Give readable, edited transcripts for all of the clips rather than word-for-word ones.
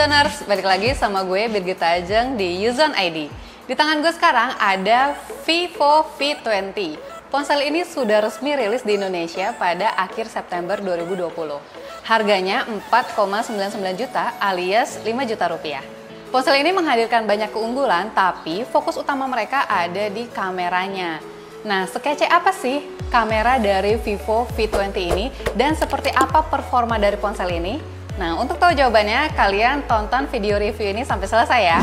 Yuzoners, balik lagi sama gue Birgita Ajeng di Yuzon ID. Di tangan gue sekarang ada Vivo V20. Ponsel ini sudah resmi rilis di Indonesia pada akhir September 2020. Harganya 4,99 juta alias 5 juta rupiah. Ponsel ini menghadirkan banyak keunggulan, tapi fokus utama mereka ada di kameranya. Nah, sekece apa sih kamera dari Vivo V20 ini dan seperti apa performa dari ponsel ini? Nah, untuk tahu jawabannya, kalian tonton video review ini sampai selesai ya.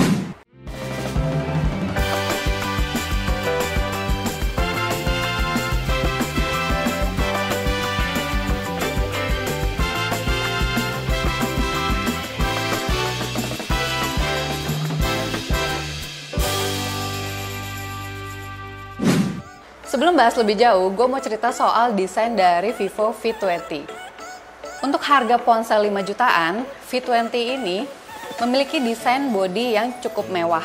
Sebelum bahas lebih jauh, gue mau cerita soal desain dari Vivo V20. Untuk harga ponsel 5 jutaan, V20 ini memiliki desain bodi yang cukup mewah.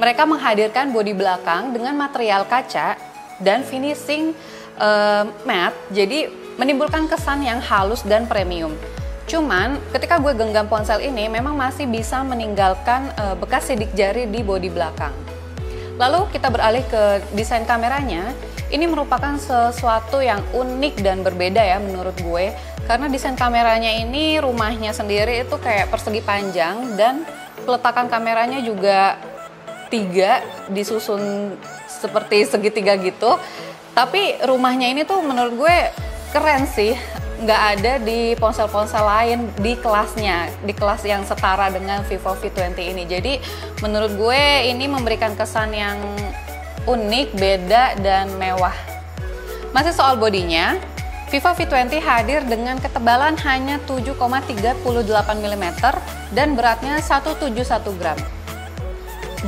Mereka menghadirkan bodi belakang dengan material kaca dan finishing matte, jadi menimbulkan kesan yang halus dan premium. Cuman ketika gue genggam ponsel ini memang masih bisa meninggalkan bekas sidik jari di bodi belakang. Lalu kita beralih ke desain kameranya. Ini merupakan sesuatu yang unik dan berbeda ya menurut gue. Karena desain kameranya ini rumahnya sendiri itu kayak persegi panjang dan peletakan kameranya juga 3 disusun seperti segitiga gitu. Tapi rumahnya ini tuh menurut gue keren sih. Nggak ada di ponsel-ponsel lain di kelasnya, di kelas yang setara dengan Vivo V20 ini. Jadi menurut gue ini memberikan kesan yang unik, beda, dan mewah. Masih soal bodinya, Vivo V20 hadir dengan ketebalan hanya 7,38 mm dan beratnya 171 gram.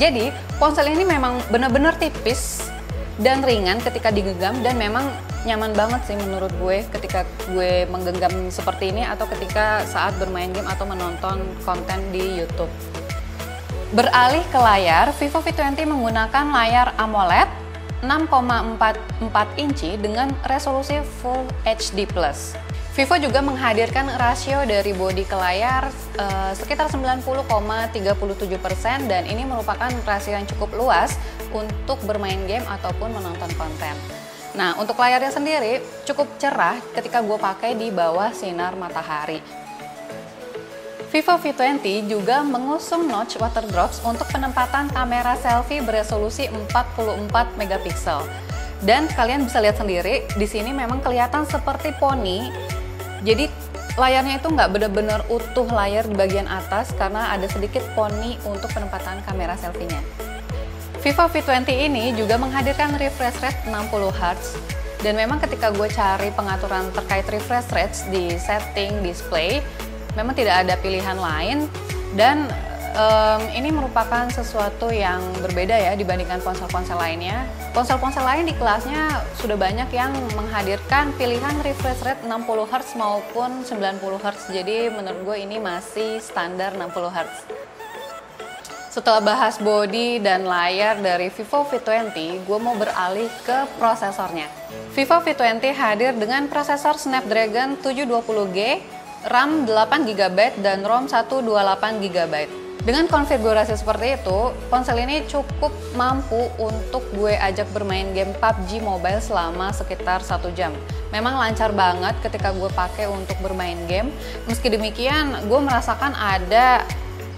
Jadi ponsel ini memang benar-benar tipis dan ringan ketika digenggam dan memang nyaman banget sih menurut gue ketika gue menggenggam seperti ini atau ketika saat bermain game atau menonton konten di YouTube. Beralih ke layar, Vivo V20 menggunakan layar AMOLED 6,44 inci dengan resolusi Full HD+. Vivo juga menghadirkan rasio dari bodi ke layar sekitar 90,37% dan ini merupakan rasio yang cukup luas untuk bermain game ataupun menonton konten. Nah, untuk layarnya sendiri cukup cerah ketika gue pakai di bawah sinar matahari. Vivo V20 juga mengusung notch water drops untuk penempatan kamera selfie beresolusi 44 megapiksel. Dan kalian bisa lihat sendiri, di sini memang kelihatan seperti poni. Jadi layarnya itu nggak benar-benar utuh layar di bagian atas karena ada sedikit poni untuk penempatan kamera selfie-nya. Vivo V20 ini juga menghadirkan refresh rate 60 Hz. Dan memang ketika gue cari pengaturan terkait refresh rate di setting display, memang tidak ada pilihan lain dan ini merupakan sesuatu yang berbeda ya dibandingkan ponsel-ponsel lainnya. Ponsel-ponsel lain di kelasnya sudah banyak yang menghadirkan pilihan refresh rate 60 Hz maupun 90 Hz. Jadi menurut gue ini masih standar 60 Hz. Setelah bahas bodi dan layar dari Vivo V20, gue mau beralih ke prosesornya. Vivo V20 hadir dengan prosesor Snapdragon 720G, RAM 8GB dan ROM 128GB. Dengan konfigurasi seperti itu, ponsel ini cukup mampu untuk gue ajak bermain game PUBG Mobile selama sekitar 1 jam. Memang lancar banget ketika gue pakai untuk bermain game. Meski demikian, gue merasakan ada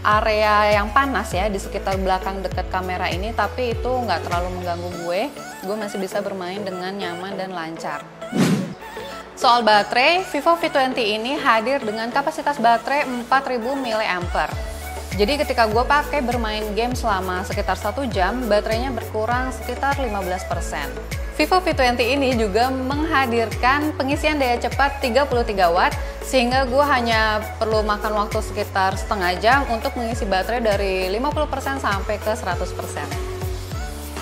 area yang panas ya di sekitar belakang dekat kamera ini, tapi itu nggak terlalu mengganggu gue. Gue masih bisa bermain dengan nyaman dan lancar. Soal baterai, Vivo V20 ini hadir dengan kapasitas baterai 4000 mAh. Jadi ketika gue pakai bermain game selama sekitar 1 jam, baterainya berkurang sekitar 15%. Vivo V20 ini juga menghadirkan pengisian daya cepat 33 Watt, sehingga gue hanya perlu makan waktu sekitar setengah jam untuk mengisi baterai dari 50% sampai ke 100%.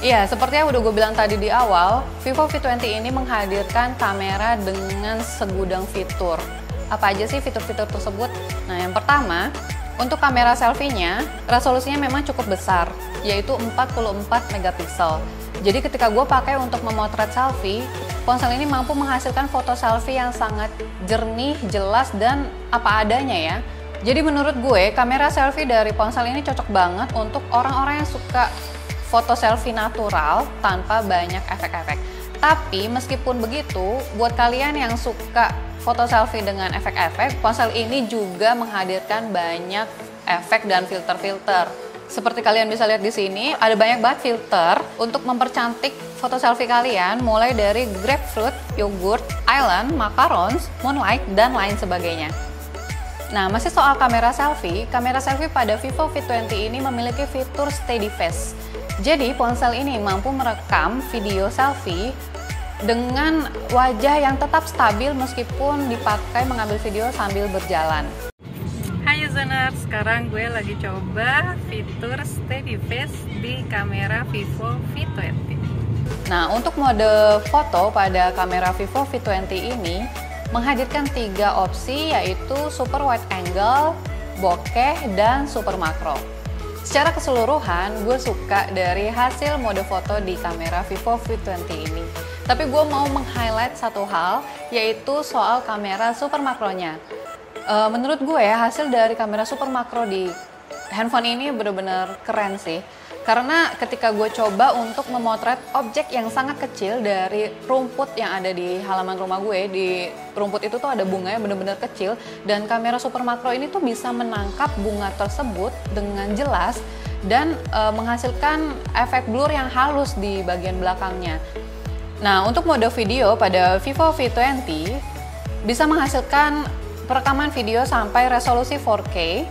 Iya, seperti yang udah gue bilang tadi di awal, Vivo V20 ini menghadirkan kamera dengan segudang fitur. Apa aja sih fitur-fitur tersebut? Nah, yang pertama, untuk kamera selfie-nya, resolusinya memang cukup besar, yaitu 44 megapiksel. Jadi ketika gue pakai untuk memotret selfie, ponsel ini mampu menghasilkan foto selfie yang sangat jernih, jelas, dan apa adanya ya. Jadi menurut gue, kamera selfie dari ponsel ini cocok banget untuk orang-orang yang suka foto selfie natural tanpa banyak efek-efek. Tapi meskipun begitu, buat kalian yang suka foto selfie dengan efek-efek, ponsel ini juga menghadirkan banyak efek dan filter-filter. Seperti kalian bisa lihat di sini, ada banyak banget filter untuk mempercantik foto selfie kalian, mulai dari grapefruit, yogurt, island, macarons, moonlight, dan lain sebagainya. Nah, masih soal kamera selfie pada Vivo V20 ini memiliki fitur steady face. Jadi, ponsel ini mampu merekam video selfie dengan wajah yang tetap stabil meskipun dipakai mengambil video sambil berjalan. Hai user, sekarang gue lagi coba fitur steady face di kamera Vivo V20. Nah, untuk mode foto pada kamera Vivo V20 ini menghadirkan 3 opsi, yaitu super wide angle, bokeh, dan super makro. Secara keseluruhan, gue suka dari hasil mode foto di kamera Vivo V20 ini. Tapi gue mau meng-highlight satu hal, yaitu soal kamera super makronya. Menurut gue hasil dari kamera super makro di handphone ini bener-bener keren sih. Karena ketika gue coba untuk memotret objek yang sangat kecil dari rumput yang ada di halaman rumah gue, di rumput itu tuh ada bunganya bener-bener kecil, dan kamera super makro ini tuh bisa menangkap bunga tersebut dengan jelas dan menghasilkan efek blur yang halus di bagian belakangnya. Nah, untuk mode video pada Vivo V20 bisa menghasilkan perekaman video sampai resolusi 4K.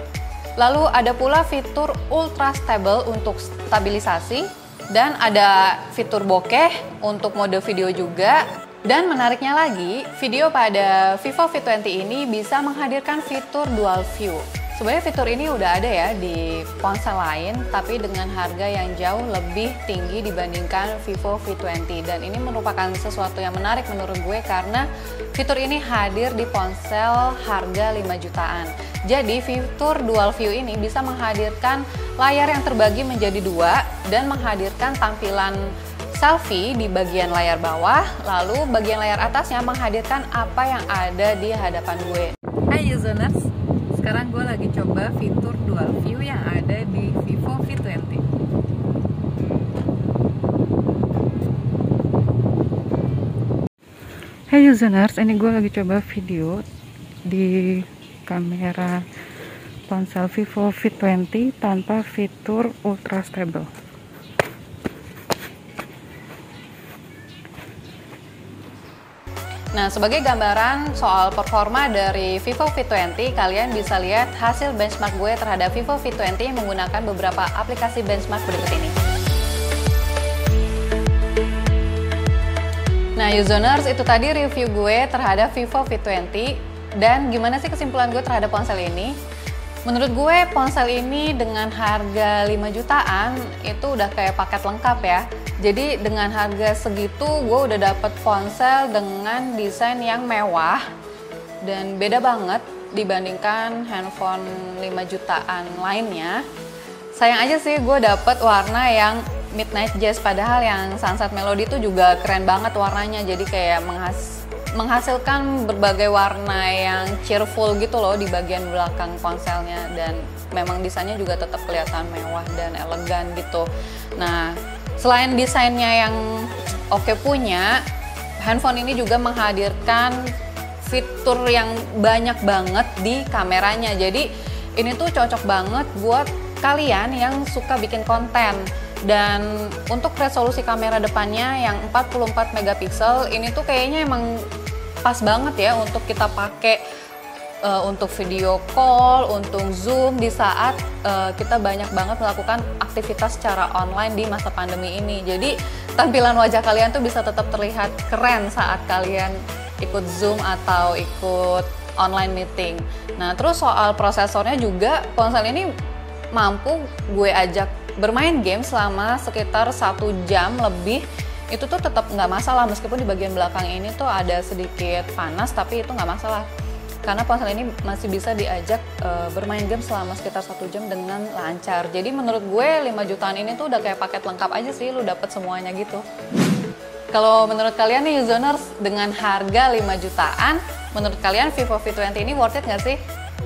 Lalu ada pula fitur ultra stable untuk stabilisasi, dan ada fitur bokeh untuk mode video juga. Dan menariknya lagi, video pada Vivo V20 ini bisa menghadirkan fitur dual view. Sebenarnya fitur ini udah ada ya di ponsel lain, tapi dengan harga yang jauh lebih tinggi dibandingkan Vivo V20. Dan ini merupakan sesuatu yang menarik menurut gue karena fitur ini hadir di ponsel harga 5 jutaan. Jadi fitur dual view ini bisa menghadirkan layar yang terbagi menjadi 2 dan menghadirkan tampilan selfie di bagian layar bawah, lalu bagian layar atasnya menghadirkan apa yang ada di hadapan gue. Hai users, sekarang gue lagi coba fitur dual view yang ada di Vivo V20. Hey users, ini gue lagi coba video di kamera ponsel Vivo V20 tanpa fitur ultra stable. Nah, sebagai gambaran soal performa dari Vivo V20, kalian bisa lihat hasil benchmark gue terhadap Vivo V20 menggunakan beberapa aplikasi benchmark berikut ini. Nah, users, itu tadi review gue terhadap Vivo V20. Dan gimana sih kesimpulan gue terhadap ponsel ini? Menurut gue ponsel ini dengan harga 5 jutaan itu udah kayak paket lengkap ya. Jadi dengan harga segitu gue udah dapet ponsel dengan desain yang mewah dan beda banget dibandingkan handphone 5 jutaan lainnya. Sayang aja sih gue dapet warna yang Midnight Jazz, padahal yang Sunset Melody itu juga keren banget warnanya. Jadi kayak menghasilkan berbagai warna yang cheerful gitu loh di bagian belakang ponselnya, dan memang desainnya juga tetap kelihatan mewah dan elegan gitu. Nah, selain desainnya yang oke punya, handphone ini juga menghadirkan fitur yang banyak banget di kameranya. Jadi ini tuh cocok banget buat kalian yang suka bikin konten. Dan untuk resolusi kamera depannya yang 44 megapiksel ini tuh kayaknya emang pas banget ya untuk kita pakai untuk video call, untuk zoom di saat kita banyak banget melakukan aktivitas secara online di masa pandemi ini. Jadi tampilan wajah kalian tuh bisa tetap terlihat keren saat kalian ikut zoom atau ikut online meeting. Nah, terus soal prosesornya juga, ponsel ini mampu gue ajak bermain game selama sekitar 1 jam lebih, itu tuh tetap nggak masalah, meskipun di bagian belakang ini tuh ada sedikit panas, tapi itu nggak masalah karena ponsel ini masih bisa diajak bermain game selama sekitar 1 jam dengan lancar. Jadi menurut gue 5 jutaan ini tuh udah kayak paket lengkap aja sih, lu dapet semuanya gitu. Kalau menurut kalian nih users, dengan harga 5 jutaan, menurut kalian Vivo V20 ini worth it nggak sih?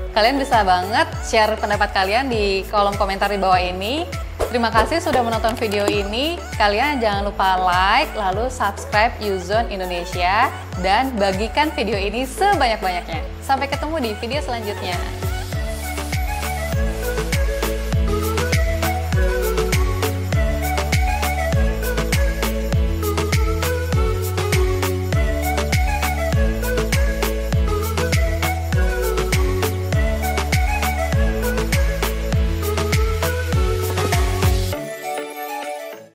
Kalian bisa banget share pendapat kalian di kolom komentar di bawah ini. Terima kasih sudah menonton video ini. Kalian jangan lupa like, lalu subscribe Uzone Indonesia, dan bagikan video ini sebanyak-banyaknya. Sampai ketemu di video selanjutnya.